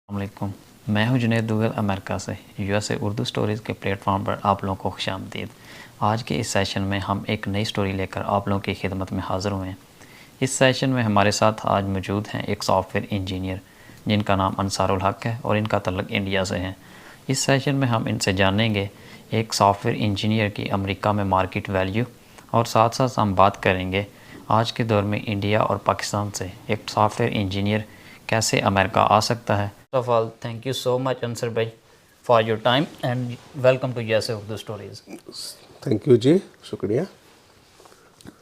वालेकुम। मैं हूं जुनैद दुगल अमेरिका से। यूएसए उर्दू स्टोरीज़ के प्लेटफॉर्म पर आप लोगों को खुशामदीद। आज के इस सेशन में हम एक नई स्टोरी लेकर आप लोगों की खिदमत में हाज़िर हुए हैं। इस सेशन में हमारे साथ आज मौजूद हैं एक सॉफ्टवेयर इंजीनियर जिनका नाम अंसारुल हक है और इनका तल्लुक़ इंडिया से है। इस सेशन में हम इनसे जानेंगे एक सॉफ्टवेयर इंजीनियर की अमेरिका में मार्केट वैल्यू, और साथ साथ हम बात करेंगे आज के दौर में इंडिया और पाकिस्तान से एक सॉफ्टवेयर इंजीनियर कैसे अमेरिका आ सकता है। First of all, thank you so much Ansar भाई for your time and welcome to USA Urdu stories. Thank you ji, शुक्रिया।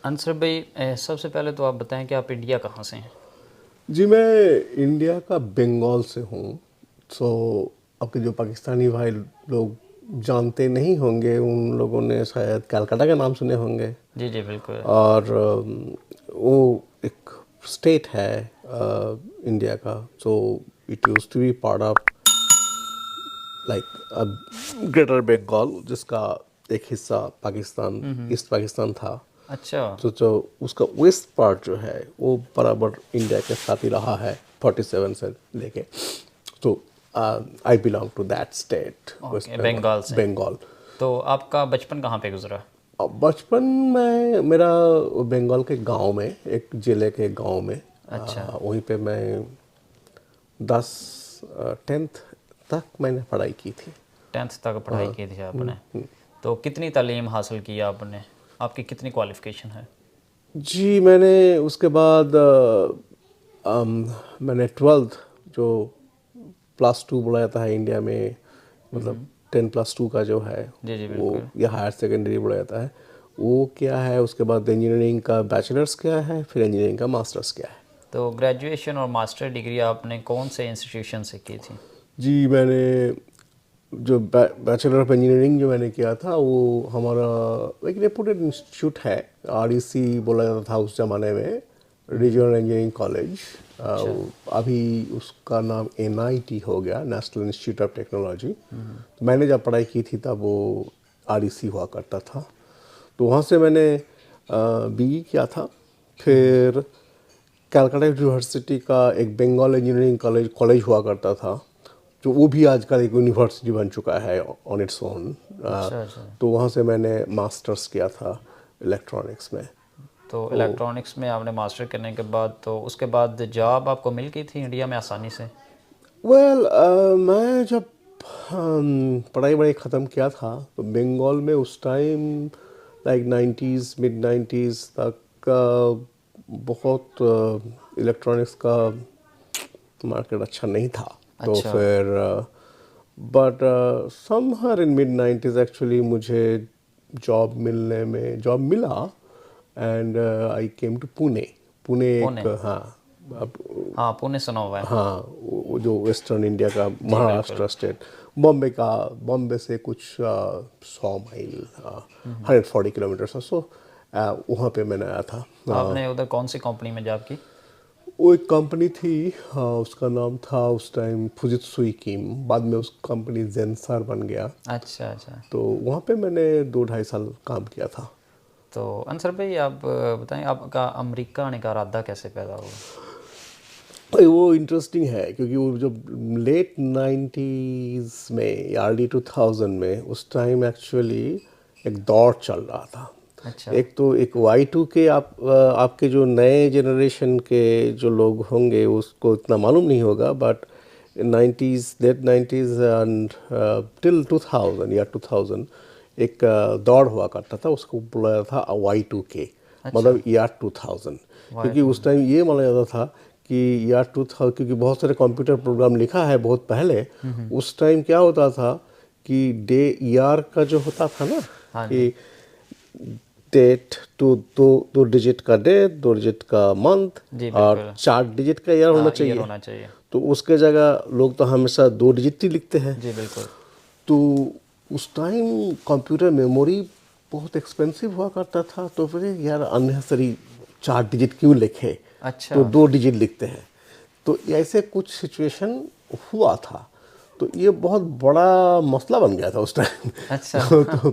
अंसर भाई, सबसे पहले तो आप बताएं कि आप इंडिया कहाँ से हैं? जी, मैं इंडिया का बंगाल से हूँ। सो आपके जो पाकिस्तानी भाई लोग जानते नहीं होंगे, उन लोगों ने शायद कलकत्ता का नाम सुने होंगे। जी जी बिल्कुल। और वो एक स्टेट है इंडिया का। So it used to be part of like greater Bengal, जिसका एक हिस्सा पाकिस्तान, ईस्ट पाकिस्तान था। अच्छा। तो उसका वेस्ट पार्ट जो है वो बराबर इंडिया के साथ ही रहा है 47 से लेके। तो I belong to that state, west okay, Bengal से। बंगाल। तो आपका बचपन कहाँ पे गुजरा? बचपन में मेरा बंगाल के गांव में, एक जिले के गांव में, अच्छा। वहीं पे मैं 10th तक मैंने पढ़ाई की थी। 10th तक पढ़ाई की थी आपने? तो कितनी तालीम हासिल की आपने? आपकी कितनी क्वालिफ़िकेशन है? जी, मैंने उसके बाद मैंने 12th, जो +2 बोला जाता है इंडिया में, मतलब 10+2 का जो है जी जी वो, बिल्कुल। या हायर सेकेंडरी बोला जाता है, वो क्या है। उसके बाद इंजीनियरिंग का बैचलर्स क्या है, फिर इंजीनियरिंग का मास्टर्स क्या है। तो ग्रेजुएशन और मास्टर डिग्री आपने कौन से इंस्टीट्यूशन से की थी? जी, मैंने जो बैचलर ऑफ इंजीनियरिंग जो मैंने किया था, वो हमारा एक रेपुटेड इंस्टीट्यूट है, REC बोला जाता था उस ज़माने में, रीजनल इंजीनियरिंग कॉलेज। अच्छा। अभी उसका नाम NIT हो गया, नेशनल इंस्टीट्यूट ऑफ टेक्नोलॉजी। तो मैंने जब पढ़ाई की थी तब वो REC हुआ करता था। तो वहाँ से मैंने BE किया था। फिर कलकत्ता यूनिवर्सिटी का एक बंगाल इंजीनियरिंग कॉलेज हुआ करता था, जो वो भी आजकल एक यूनिवर्सिटी बन चुका है ऑन इट्स ओन। अच्छा अच्छा। तो वहाँ से मैंने मास्टर्स किया था इलेक्ट्रॉनिक्स में। तो इलेक्ट्रॉनिक्स में आपने मास्टर करने के बाद, तो उसके बाद जॉब आपको मिल गई थी इंडिया में आसानी से? वेल, मैं जब पढ़ाई वढ़ाई ख़त्म किया था तो बंगाल में उस time like 90s, mid 90s तक बहुत इलेक्ट्रॉनिक्स का मार्केट अच्छा नहीं था। तो अच्छा। फिर but somehow in mid 90s actually मुझे जॉब मिला, and I came to Pune. Pune एक, पुणे? हाँ, अब, हाँ, पुणे सुना हुआ है। हाँ, वो जो वेस्टर्न इंडिया का जी बिल्कुल। महाराष्ट्र स्टेट, बॉम्बे से कुछ 100 माइल, 140 किलोमीटर और सो, वहाँ पे मैंने आया था। आपने उधर कौन सी कंपनी में जॉब की? वो एक कंपनी थी, उसका नाम था उस टाइम फुजित्सु किम, बाद में उस कंपनी जेंसर बन गया। अच्छा अच्छा। तो वहाँ पे मैंने 2-2.5 साल काम किया था। तो अंसर भाई, आप बताएं आपका अमेरिका आने का इरादा कैसे पैदा हुआ? वो इंटरेस्टिंग है क्योंकि वो जब लेट 90s में या अर्ली 2000 में, उस टाइम एक्चुअली एक दौर चल रहा था। अच्छा। एक तो एक Y2 के, आपके जो नए जनरेशन के जो लोग होंगे उसको इतना मालूम नहीं होगा, but 90s, late 90s and till 2000 या 2000 एक दौड़ हुआ करता था, उसको बोला जाता था Y2K, अच्छा। मतलब ईयर 2000। क्योंकि Y2। उस टाइम ये माना जाता था कि ईयर 2000, क्योंकि बहुत सारे कंप्यूटर प्रोग्राम लिखा है बहुत पहले। उस टाइम क्या होता था कि डे ईयर का जो होता था ना, हाँ जी। कि डेट, दो डिजिट का डेट, 2 डिजिट का मंथ, जी और बिल्कुल। 4 डिजिट का ईयर होना हाँ, ईयर चाहिए। होना चाहिए। तो उसके जगह लोग तो हमेशा 2 डिजिट ही लिखते हैं। जी बिल्कुल। तो उस टाइम कंप्यूटर मेमोरी बहुत एक्सपेंसिव हुआ करता था, तो फिर यार अननेसेसरी 4 डिजिट क्यों लिखे, अच्छा। तो 2 डिजिट लिखते हैं। तो ऐसे कुछ सिचुएशन हुआ था, तो ये बहुत बड़ा मसला बन गया था उस टाइम। अच्छा।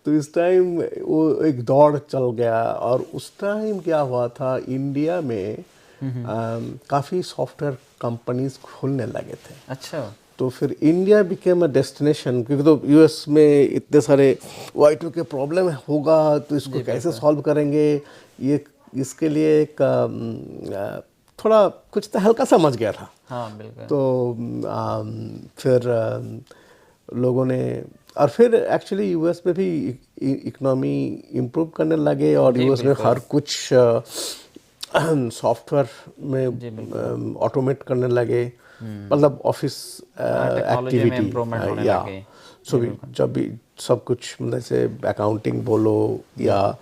तो इस टाइम वो एक दौड़ चल गया, और उस टाइम क्या हुआ था इंडिया में काफ़ी सॉफ्टवेयर कंपनीज खुलने लगे थे। अच्छा। तो फिर इंडिया बिकेम अ डेस्टिनेशन, क्योंकि तो यूएस में इतने सारे Y2 के प्रॉब्लम होगा, तो इसको कैसे सॉल्व करेंगे, ये इसके लिए एक थोड़ा कुछ तो हल्का समझ गया था। हाँ बिल्कुल। तो फिर लोगों ने, और फिर एक्चुअली यूएस में भी इकोनॉमी इम्प्रूव करने लगे, और यूएस में हर कुछ सॉफ्टवेयर में ऑटोमेट करने लगे, मतलब ऑफिस टेक्नोलॉजी में इम्प्रूवमेंट होने एक्टिविटी, या लगे। सो भी जब भी सब कुछ, मतलब जैसे अकाउंटिंग बोलो या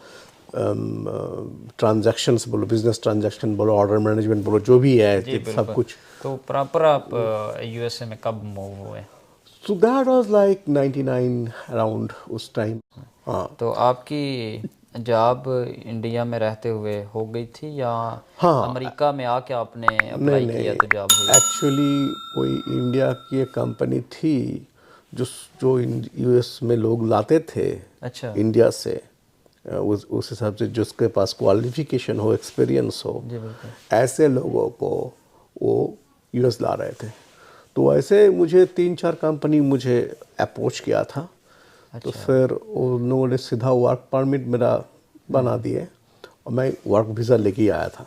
ट्रांजैक्शंस बोलो, बिजनेस ट्रांजैक्शन बोलो, ऑर्डर मैनेजमेंट बोलो, जो भी है सब कुछ। तो प्रॉपर आप यूएसए में कब मूव हुए? So that was like 99 around उस टाइम। हाँ तो आपकी जॉब इंडिया में रहते हुए हो गई थी या हाँ, अमेरिका में आके आपने नहीं अप्लाई नहीं, किया तो जॉब हुई? एक्चुअली कोई इंडिया की एक कंपनी थी जो जो यूएस में लोग लाते थे अच्छा इंडिया से, उस हिसाब से जिसके पास क्वालिफिकेशन हो, एक्सपीरियंस हो, जी बिल्कुल। ऐसे लोगों को वो यूएस ला रहे थे। तो ऐसे मुझे 3-4 कंपनी मुझे अप्रोच किया था। तो फिर उन लोगों ने सीधा वर्क परमिट मेरा बना दिए, और मैं वर्क वीज़ा लेके आया था।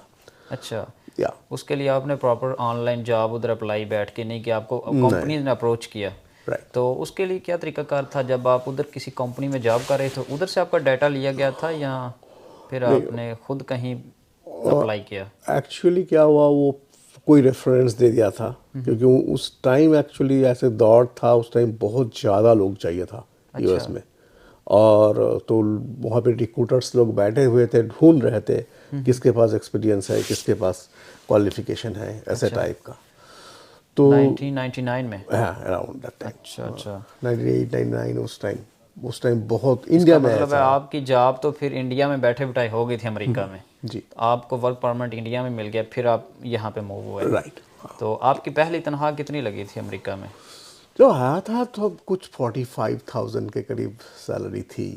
अच्छा, या उसके लिए आपने प्रॉपर ऑनलाइन जॉब उधर अप्लाई बैठ के नहीं किया, आपको कंपनी ने अप्रोच किया? राइट। तो उसके लिए क्या तरीकाकार था? जब आप उधर किसी कंपनी में जॉब कर रहे थे, उधर से आपका डाटा लिया गया था या फिर आपने खुद कहीं अप्लाई किया? एक्चुअली क्या हुआ, वो कोई रेफरेंस दे दिया था, क्योंकि उस टाइम एक्चुअली ऐसे दौर था, उस टाइम बहुत ज़्यादा लोग चाहिए था यूएस में, और तो वहाँ पे रिक्रूटर्स लोग बैठे हुए थे, ढूंढ रहे थे किसके पास एक्सपीरियंस है, किसके पास क्वालिफिकेशन है, ऐसे टाइप का। तो 1999 में? हाँ, अराउंड दैट टाइम, अच्छा अच्छा। 98 99 उस टाइम बहुत इसका इंडिया में मतलब है ऐसा। आपकी जॉब तो फिर इंडिया में बैठे बिठाए हो गई थी अमेरिका में, जी, तो आपको वर्क परमिट इंडिया में मिल गया, फिर आप यहाँ पे मूव हुए। राइट। तो आपकी पहली तनख्वाह कितनी लगी थी अमेरिका में? जो आया था तो कुछ 45,000 के करीब सैलरी थी।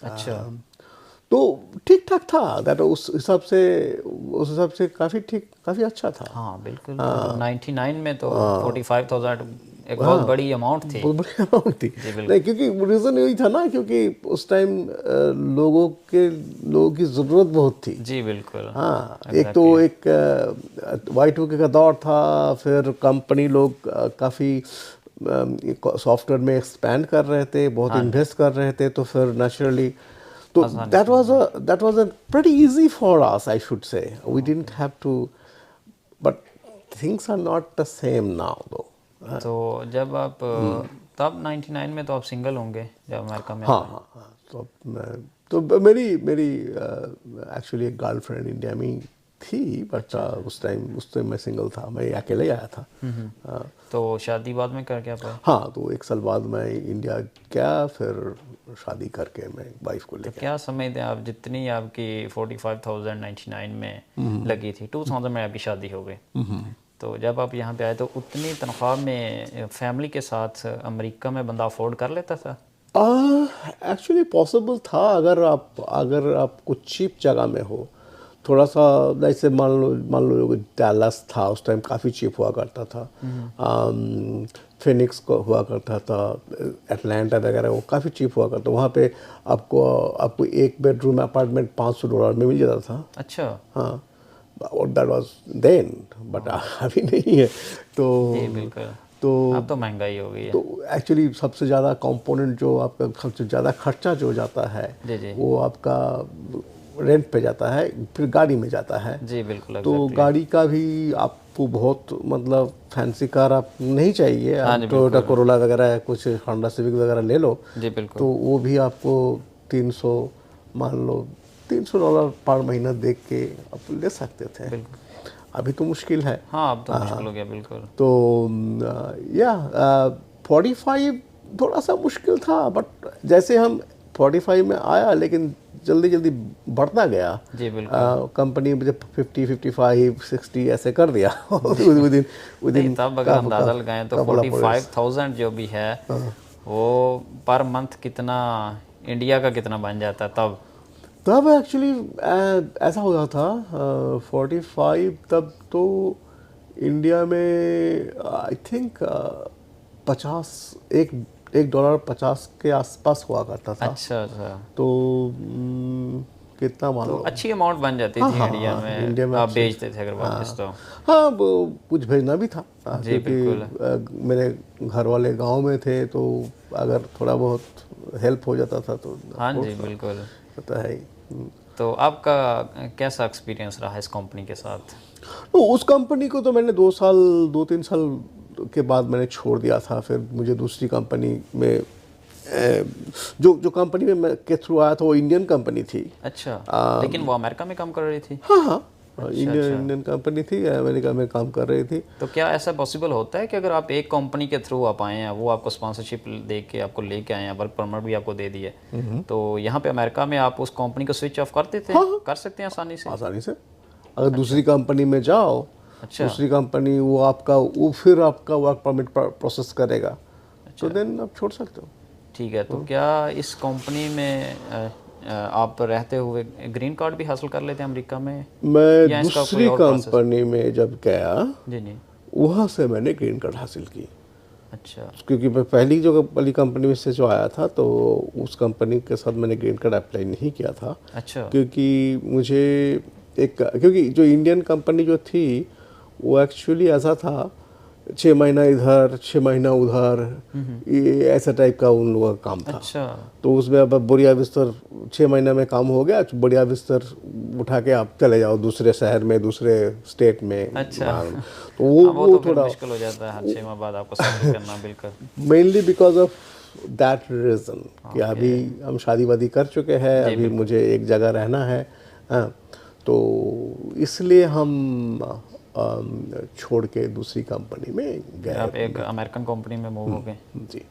अच्छा। तो ठीक ठाक था, दैट उस हिसाब से काफ़ी ठीक, काफ़ी अच्छा था। हाँ बिल्कुल। तो 99 में तो 45,000 एक बहुत बड़ी अमाउंट थी। बहुत बड़ी अमाउंट थी। जी बिल्कुल। नहीं, क्योंकि रीज़न यही था ना, क्योंकि उस टाइम लोगों की ज़रूरत बहुत थी। जी बिल्कुल। हाँ, एक तो एक Y2K का दौर था, फिर कंपनी लोग काफ़ी सॉफ्टवेयर में एक्सपैंड कर रहे थे, बहुत इन्वेस्ट कर रहे थे, तो फिर नेचुरली, तो that was a pretty easy for us, I should say. We didn't have to, but things are not the same now though. तो जब आप तब 99 में तो आप सिंगल होंगे जब अमेरिका में हाँ आए? हाँ हाँ, तो मेरी एक्चुअली एक गर्लफ्रेंड इंडिया में ही थी, बट उस टाइम मैं सिंगल था, मैं अकेले ही आया था। हाँ, तो शादी बाद में कर क्या पाए? हाँ, तो 1 साल बाद मैं इंडिया गया, फिर शादी करके मैं वाइफ को तो लेके। क्या समझते हैं आप, जितनी आपकी 45,000 99 में लगी थी, 2000 में आपकी शादी हो गई, तो जब आप यहाँ पे आए तो उतनी तनख्वाह में फैमिली के साथ अमेरिका में बंदा अफोर्ड कर लेता था? एक्चुअली पॉसिबल था, अगर आप कुछ चीप जगह में हो, थोड़ा सा, जैसे मान लो डैलस था उस टाइम, काफ़ी चीप हुआ करता था। फिनिक्स को हुआ करता था, एटलांटा वगैरह वो काफ़ी चीप हुआ करता, वहाँ पे आपको एक बेडरूम अपार्टमेंट $500 में मिल जाता था। अच्छा। हाँ, और दैट वाज देन, बट अभी नहीं है। जी बिल्कुल। तो अब तो महंगाई हो गई है। तो एक्चुअली सबसे ज़्यादा कंपोनेंट जो आपका, सबसे ज़्यादा खर्चा जो जाता है, जी जी वो आपका रेंट पे जाता है, फिर गाड़ी में जाता है। जी बिल्कुल। तो गाड़ी का भी आपको बहुत, मतलब फैंसी कार आप नहीं चाहिए, आप टोयोटा कोरोला वगैरह, कुछ होंडा सिविक वगैरह ले लो, जी बिल्कुल। तो वो भी आपको 300, मान लो $300 पर महीना देख के आप ले सकते थे। अभी तो मुश्किल है। हाँ अब तो मुश्किल हो गया बिल्कुल। तो या 45 थोड़ा सा मुश्किल था, बट जैसे हम 45 में आया, लेकिन जल्दी जल्दी बढ़ता गया। जी बिल्कुल। कंपनी मुझे 50 55 60 ऐसे कर दिया विदिन। तब अगर अंदाज़ा लगाएं तो 45,000 जो भी है वो पर मंथ कितना, इंडिया का कितना बन जाता है तब? तब एक्चुअली ऐसा होता था 45 तब तो इंडिया में आई थिंक 50 एक डॉलर 50 के आसपास हुआ करता था। अच्छा अच्छा। तो कितना मान तो लो। अच्छी अमाउंट बन जाती हाँ थी हाँ इंडिया हाँ, में, इंडिया में आप अच्छी। बेचते थे अगर वापस तो। हाँ वो कुछ भेजना भी था जी, क्योंकि बिल्कुल। मेरे घर वाले गांव में थे, तो अगर थोड़ा बहुत हेल्प हो जाता था तो हाँ of जी, course, बिल्कुल। होता है ही। तो आपका कैसा एक्सपीरियंस रहा इस कंपनी के साथ? तो उस कंपनी को तो मैंने 2 3 साल के बाद मैंने छोड़ दिया था। फिर मुझे दूसरी कंपनी में जो जो कंपनी में मैं के थ्रू आया था वो इंडियन कंपनी थी। अच्छा, लेकिन वो अमेरिका में काम कर रही थी? हाँ हाँ, अच्छा इंडियन अच्छा। इंडियन कंपनी थी, अमेरिका में काम कर रही थी। तो क्या ऐसा पॉसिबल होता है कि अगर आप एक कंपनी के थ्रू आप आए हैं, वो आपको स्पॉन्सरशिप दे के आपको लेके आए हैं, वर्क परमिट भी आपको दे दिए, तो यहाँ पे अमेरिका में आप उस कंपनी को स्विच ऑफ कर देते हैं? हाँ। कर सकते हैं आसानी से? आसानी से अगर दूसरी कंपनी में जाओ, अच्छा दूसरी कंपनी वो फिर आपका वर्क परमिट प्रोसेस करेगा, तो देन आप छोड़ सकते हो। ठीक है। तो क्या इस कंपनी में आप रहते हुए ग्रीन कार्ड भी हासिल कर लेते हैं अमेरिका में, मैं या इसका कोई दूसरी और प्रोसेस? कंपनी में जब गया, जी जी। वहाँ से मैंने ग्रीन कार्ड हासिल की। अच्छा क्योंकि मैं पहली जो वाली कंपनी में से जो आया था, तो उस कंपनी के साथ मैंने ग्रीन कार्ड अप्लाई नहीं किया था। अच्छा। क्योंकि मुझे क्योंकि जो इंडियन कंपनी जो थी वो एक्चुअली ऐसा था, 6 महीना इधर 6 महीना उधर, ये ऐसा टाइप का उन लोगों का काम था। अच्छा तो उसमें अब बढ़िया बिस्तर 6 महीने में काम हो गया, बढ़िया बिस्तर उठा के आप चले जाओ दूसरे शहर में, दूसरे स्टेट में। अच्छा। तो वो हाँ, वो तो फिर थोड़ा मुश्किल हो जाता है हर 6 माह बाद आपको सेटल करना। बिल्कुल। Mainly because of that reason कि अभी हम शादी वादी कर चुके हैं, जी, अभी मुझे एक जगह रहना है। हाँ, तो इसलिए हम छोड़ के दूसरी कंपनी में गए। आप एक अमेरिकन कंपनी में मूव हो गए। जी।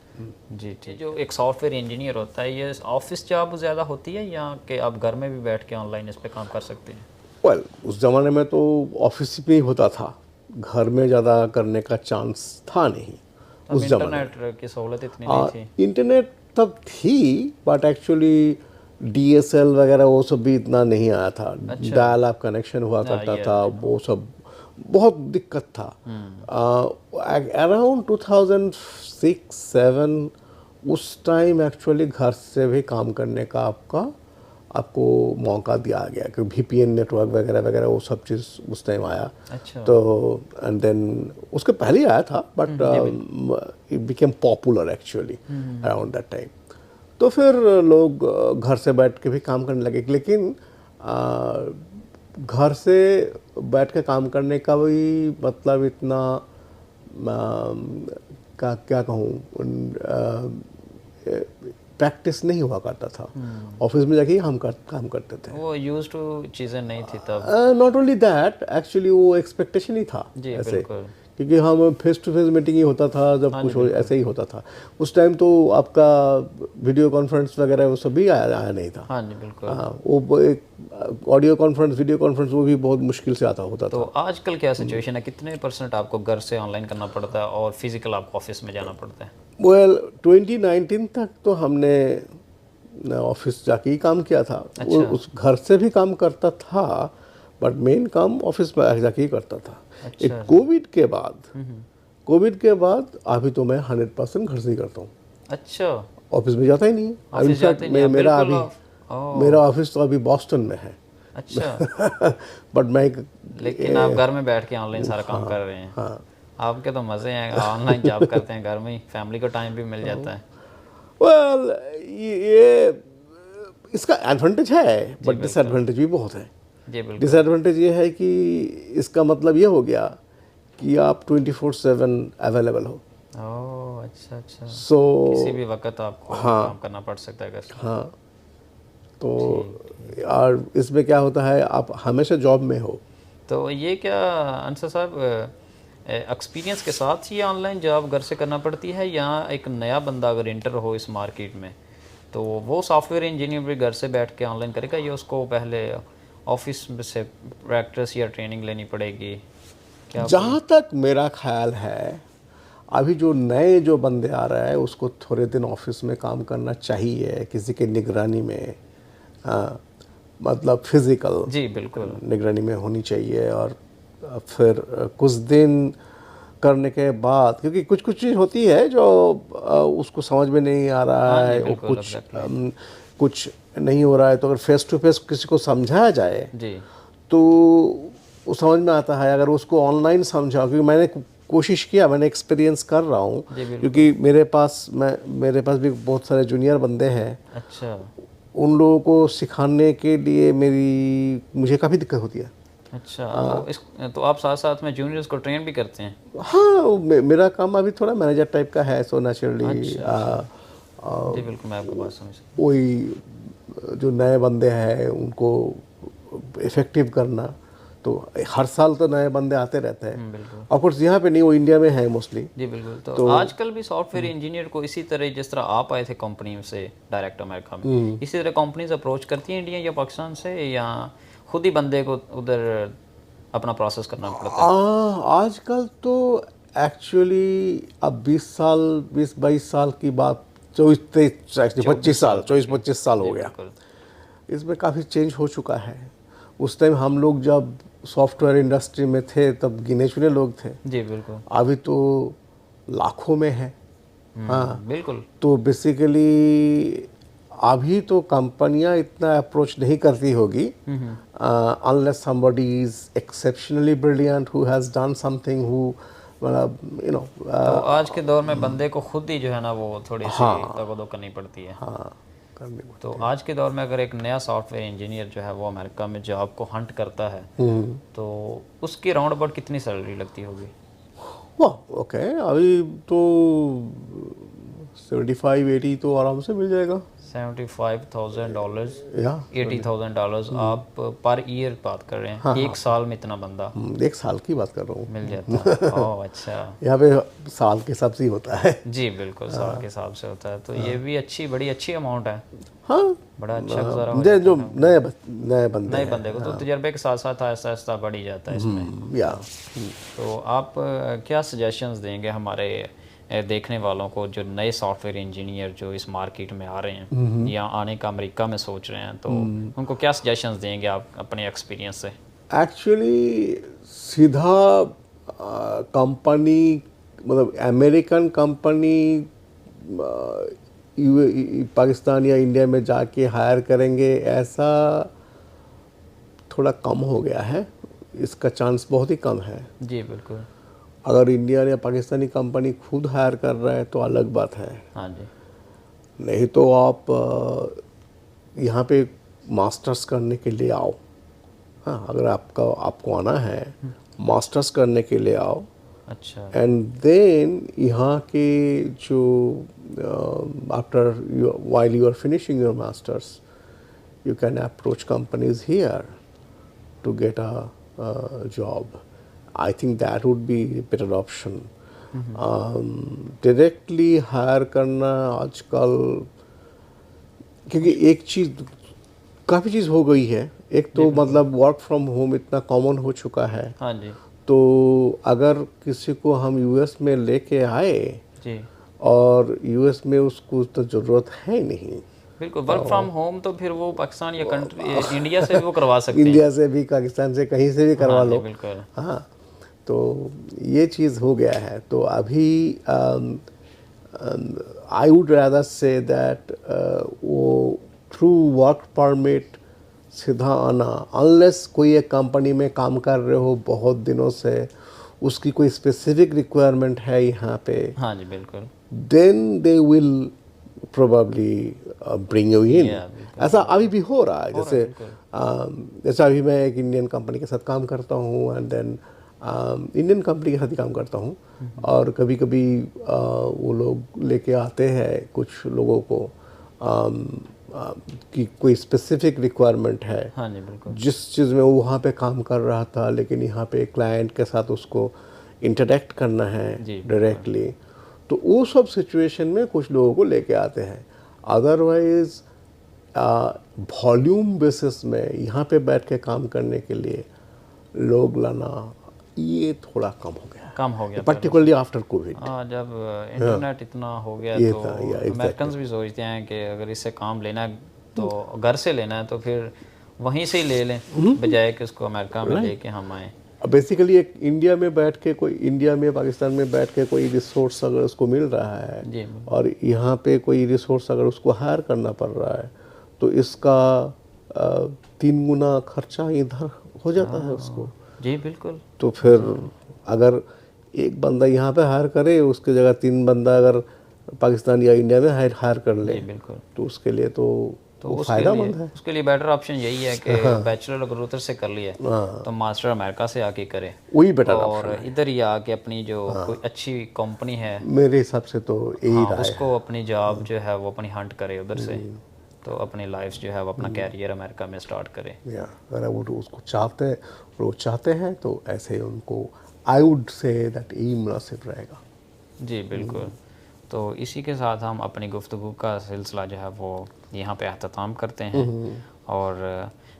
जी ठीक। जो एक सॉफ्टवेयर इंजीनियर होता है, ये ऑफिस जॉब ज़्यादा होती है या कि आप घर में भी बैठ के ऑनलाइन इस पे काम कर सकते हैं? वेल, उस ज़माने में तो ऑफिस में ही होता था, घर में ज़्यादा करने का चांस था नहीं तब उस ज़माने में। इंटरनेट की सहूलत इतनी नहीं थी। इंटरनेट तब थी, बट एक्चुअली डीएसएल वगैरह वो सब भी इतना नहीं आया था। डायल अप कनेक्शन हुआ करता ये था, वो सब बहुत दिक्कत था। अराउंड 2006-07 उस टाइम एक्चुअली घर से भी काम करने का आपको मौका दिया गया, क्योंकि वीपीएन नेटवर्क वगैरह वगैरह वो सब चीज़ उस टाइम आया। अच्छा। तो एंड देन उसके पहले ही आया था, but it became popular actually around that time. तो फिर लोग घर से बैठ के भी काम करने लगे, लेकिन घर से बैठ के काम करने का भी मतलब इतना क्या कहूँ, प्रैक्टिस नहीं हुआ करता था। ऑफिस में जाके ही हम काम करते थे। वो यूज टू चीज़ें नहीं थी तब। नॉट ओनली दैट, एक्चुअली वो एक्सपेक्टेशन ही था जी, ऐसे, बिल्कुल। क्योंकि हम फेस टू फेस मीटिंग ही होता था जब कुछ ऐसे ही होता था। उस टाइम तो आपका वीडियो कॉन्फ्रेंस वगैरह वो सब भी आया नहीं था। हाँ जी, बिल्कुल। वो एक ऑडियो कॉन्फ्रेंस, वीडियो कॉन्फ्रेंस वो भी बहुत मुश्किल से होता तो था। आजकल क्या सिचुएशन है, कितने % आपको घर से ऑनलाइन करना पड़ता है और फिजिकल आपको ऑफिस में जाना पड़ता है? वेल 2019 तक तो हमने ऑफिस जाके ही काम किया था। अच्छा। उस घर से भी काम करता था, बट मेन काम ऑफिस में जाके ही करता था। अच्छा। कोविड के बाद अभी तो मैं 100% घर से ही करता हूँ। अच्छा, ऑफिस में जाता ही नहीं। ऑफिस जाते नहीं आप? मेरा बिल्कुल अभी मेरा ऑफिस तो अभी बॉस्टन में है। अच्छा। बट मैं लेकिन आप घर में बैठ के ऑनलाइन सारा काम कर रहे हैं। हाँ, आपके तो मज़े हैं, ऑनलाइन जॉब करते हैं घर में ही, फैमिली को टाइम भी मिल जाता है। वेल ये इसका एडवांटेज है, बट डिसएडवांटेज भी बहुत है। जी बिल्कुल। डिसएडवांटेज ये है कि इसका मतलब ये हो गया कि आप 24/7 अवेलेबल हो। ओह अच्छा अच्छा। सो किसी भी वक्त आपको काम करना पड़ सकता है घर से। हाँ, तो और इसमें क्या होता है, आप हमेशा जॉब में हो। तो ये क्या अंसर साहब एक्सपीरियंस के साथ ही ऑनलाइन जॉब घर से करना पड़ती है, या एक नया बंदा अगर इंटर हो इस मार्केट में तो वो सॉफ्टवेयर इंजीनियर भी घर से बैठ के ऑनलाइन करेगा, या उसको पहले ऑफिस से प्रैक्टिस या ट्रेनिंग लेनी पड़ेगी? क्या जहाँ तक मेरा ख्याल है, अभी जो बंदे आ रहे हैं उसको थोड़े दिन ऑफिस में काम करना चाहिए किसी के निगरानी में। हाँ, मतलब फिजिकल जी बिल्कुल। निगरानी में होनी चाहिए। और फिर कुछ दिन करने के बाद, क्योंकि कुछ कुछ चीज़ होती है जो उसको समझ में नहीं आ रहा हाँ जी है, और बिल्कुल, कुछ एग्जैक्टली। कुछ नहीं हो रहा है, तो अगर फेस टू फेस किसी को समझाया जाए जी तो वो समझ में आता है। अगर उसको ऑनलाइन समझाओ, क्योंकि मैंने कोशिश किया, मैंने एक्सपीरियंस कर रहा हूँ, जी बिल्कुल। क्योंकि मेरे पास भी बहुत सारे जूनियर बंदे हैं। अच्छा उन लोगों को सिखाने के लिए मुझे काफ़ी दिक्कत होती है। अच्छा। तो आप साथ साथ में जूनियर्स को ट्रेन भी करते हैं? हाँ, मेरा काम अभी थोड़ा मैनेजर टाइप का है, सो नेचुरली अच्छा अच्छा। जी बिल्कुल, मैं आपकी बात समझ सकता वही जो नए बंदे हैं उनको इफ़ेक्टिव करना। तो हर साल तो नए बंदे आते रहते हैं। हूँ। बिल्कुल। ऑफ कोर्स यहाँ पे नहीं, वो इंडिया में है मोस्टली। जी बिल्कुल। तो तो आजकल भी सॉफ्टवेयर इंजीनियर को इसी तरह, जिस तरह आप आए थे कंपनी से डायरेक्ट अमेरिका में, इसी तरह कंपनीज अप्रोच करती हैं इंडिया या पाकिस्तान से, या खुद ही बंदे को उधर अपना प्रोसेस करना पड़ता है? आजकल तो एक्चुअली अब 20 22 साल की बात, 24 25 साल जी हो गया। बिल्कुल। इसमें काफ़ी चेंज हो चुका है। उस टाइम हम लोग जब सॉफ्टवेयर इंडस्ट्री में थे तब गिने चुने लोग थे। जी बिल्कुल। अभी तो लाखों में है। हाँ, बिल्कुल। तो बेसिकली अभी तो कंपनियां इतना अप्रोच नहीं करती होगी, unless somebody is exceptionally brilliant who has done something, who मतलब तो आज के दौर में बंदे को खुद ही जो है ना वो थोड़ी सी हाँ दगोदो करनी पड़ती है। हाँ करनी तो पड़ती आज के दौर में अगर एक नया सॉफ्टवेयर इंजीनियर जो है वो अमेरिका में जॉब को हंट करता है, है। तो उसकी राउंड अबाउट कितनी सैलरी लगती होगी? वाह, ओके, अभी तो 75 80 तो आराम से मिल जाएगा। $75,000, या $80,000 आप पर ईयर बात कर रहे हैं? एक साल में इतना बंदा 1 साल की बात कर रहा हूँ। मिल जाता है? ओह अच्छा। यहाँ पे साल के हिसाब से ही होता है। जी बिल्कुल, साल के हिसाब से होता है। तो ये भी बड़ी अच्छी अमाउंट है। हाँ, बड़ा अच्छा गुजारा हो मुझे जाता जो है। नए बंदे नए हैं। बंदे को तो तजर्बे के साथ साथ आहिस्ता आहिस्ता बढ़ ही जाता है इसमें। या तो आप क्या सजेशंस देंगे हमारे देखने वालों को, जो नए सॉफ्टवेयर इंजीनियर जो इस मार्केट में आ रहे हैं या आने का अमेरिका में सोच रहे हैं, तो उनको क्या सजेशंस देंगे आप अपने एक्सपीरियंस से? एक्चुअली सीधा कंपनी, मतलब अमेरिकन कंपनी पाकिस्तान या इंडिया में जाके हायर करेंगे, ऐसा थोड़ा कम हो गया है। इसका चांस बहुत ही कम है। जी बिल्कुल। अगर इंडियन या पाकिस्तानी कंपनी खुद हायर कर रहा है तो अलग बात है। हाँ जी। नहीं तो आप यहाँ पे मास्टर्स करने के लिए आओ। हाँ, अगर आपको आना है, मास्टर्स करने के लिए आओ। अच्छा। एंड देन यहाँ के जो after while you are finishing your masters, you can approach companies here to get a job. I think that would be a better option. Directly hire करना आजकल, क्योंकि एक चीज़, काफ़ी चीज़ हो गई है। एक तो मतलब वर्क फ्रॉम होम इतना कॉमन हो चुका है। हाँ जी। तो अगर किसी को हम यूएस में लेके आए जी और यूएस में उसको तो ज़रूरत है ही नहीं। बिल्कुल। वर्क फ्रॉम होम तो फिर वो पाकिस्तान या इंडिया से भी वो करवा सकते हैं। इंडिया से भी, पाकिस्तान से, कहीं से भी करवा हाँ जी लो। बिल्कुल। हाँ, तो ये चीज़ हो गया है। तो अभी I would rather say that वो थ्रू वर्क परमिट सीधा आना, अनलेस कोई एक कंपनी में काम कर रहे हो बहुत दिनों से, उसकी कोई स्पेसिफिक रिक्वायरमेंट है यहाँ पे, हाँ जी बिल्कुल। Then they will probably bring you in. Yeah, बिल्कुल। ऐसा अभी भी हो रहा है। हो रहा जैसे है, बिल्कुल। जैसे अभी मैं एक इंडियन कंपनी के साथ काम करता हूँ, एंड देन इंडियन कंपनी के साथ ही काम करता हूँ। और कभी कभी वो लोग लेके आते हैं कुछ लोगों को कि कोई स्पेसिफिक रिक्वायरमेंट है हाँ जी बिल्कुल। जिस चीज़ में वो वहाँ पे काम कर रहा था, लेकिन यहाँ पे क्लाइंट के साथ उसको इंटरेक्ट करना है जी, बिल्कुल। डायरेक्टली। तो वो सब सिचुएशन में कुछ लोगों को लेके आते हैं। अदरवाइज वॉल्यूम बेसिस में यहाँ पे बैठ के काम करने के लिए लोग लाना, ये थोड़ा कम हो गया, कम हो गया पर्टिकुलरली आफ्टर कोविड। हाँ, जब इंटरनेट इतना हो गया ये तो था, या अमेरिकन भी सोचते हैं कि अगर इससे काम लेना है तो घर से लेना है, तो फिर वहीं से ही ले लें बजाय कि उसको अमेरिका में लेके हम आए। बेसिकली एक इंडिया में बैठ के कोई, इंडिया में पाकिस्तान में बैठ के कोई रिसोर्स अगर उसको मिल रहा है जी और यहाँ पे कोई रिसोर्स अगर उसको हायर करना पड़ रहा है तो इसका 3 गुना खर्चा इधर हो जाता है उसको। जी बिल्कुल। तो फिर अगर एक बंदा यहाँ पे हायर करे, उसकी जगह 3 बंदा अगर पाकिस्तान या इंडिया में हायर कर ले जी बिल्कुल। तो उसके लिए तो वो उसके फायदामंद लिए है। उसके लिए बेटर ऑप्शन यही है कि बैचलर अगर उधर से कर लिया तो मास्टर अमेरिका से आके करे वही बेटर और इधर ही आके अपनी जो कोई अच्छी कंपनी है मेरे हिसाब से तो यही हाँ, राय है। उसको अपनी जॉब जो है वो अपनी हंट करे उधर से, तो अपनी लाइफ जो है वो अपना कैरियर अमेरिका में स्टार्ट करे। या अगर वो उसको चाहते हैं और वो चाहते हैं तो ऐसे उनको आई वुड से दैट यही मुनासिब रहेगा। जी बिल्कुल। तो इसी के साथ हम अपनी गुफ्तगू का सिलसिला जो है वो यहाँ पे अख्ताम करते हैं। और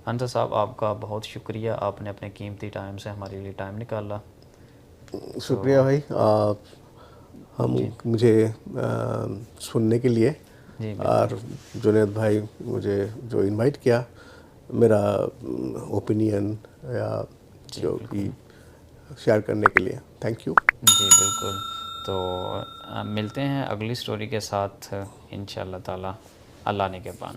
अनसर साहब आपका बहुत शुक्रिया, आपने अपने कीमती टाइम से हमारे लिए टाइम निकाला। शुक्रिया भाई, मुझे सुनने के लिए। जी और जुनैद भाई मुझे जो इनवाइट किया, मेरा ओपिनियन या जो भी शेयर करने के लिए, थैंक यू। जी बिल्कुल। तो मिलते हैं अगली स्टोरी के साथ इंशाअल्लाह ताला, अल्लाह ने के पान।